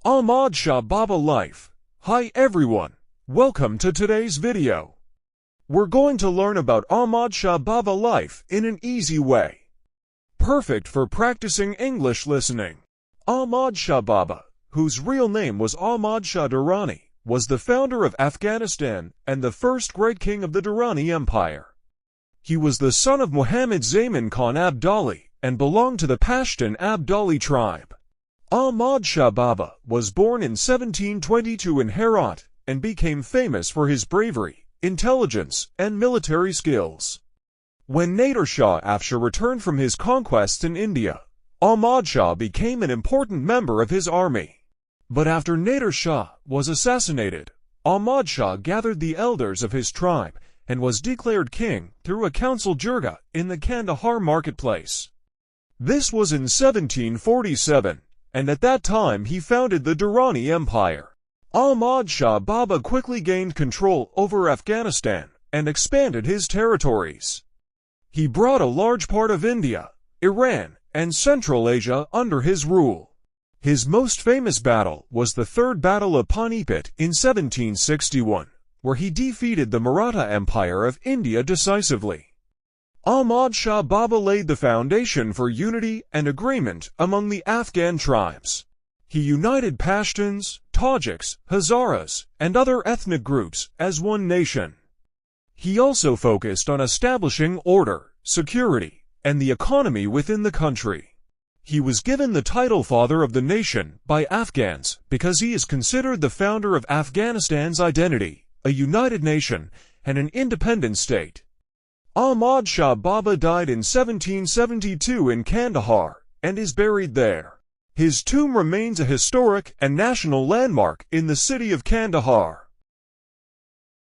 Ahmad Shah Baba Life. Hi everyone, welcome to today's video. We're going to learn about Ahmad Shah Baba life in an easy way. Perfect for practicing English listening. Ahmad Shah Baba, whose real name was Ahmad Shah Durrani, was the founder of Afghanistan and the first great king of the Durrani Empire. He was the son of Muhammad Zaman Khan Abdali and belonged to the Pashtun Abdali tribe. Ahmad Shah Baba was born in 1722 in Herat and became famous for his bravery, intelligence, and military skills. When Nader Shah Afshar returned from his conquests in India, Ahmad Shah became an important member of his army. But after Nader Shah was assassinated, Ahmad Shah gathered the elders of his tribe and was declared king through a council jirga in the Kandahar marketplace. This was in 1747. And at that time he founded the Durrani Empire. Ahmad Shah Baba quickly gained control over Afghanistan and expanded his territories. He brought a large part of India, Iran, and Central Asia under his rule. His most famous battle was the Third Battle of Panipat in 1761, where he defeated the Maratha Empire of India decisively. Ahmad Shah Baba laid the foundation for unity and agreement among the Afghan tribes. He united Pashtuns, Tajiks, Hazaras, and other ethnic groups as one nation. He also focused on establishing order, security, and the economy within the country. He was given the title Father of the Nation by Afghans because he is considered the founder of Afghanistan's identity, a united nation, and an independent state. Ahmad Shah Baba died in 1772 in Kandahar and is buried there. His tomb remains a historic and national landmark in the city of Kandahar.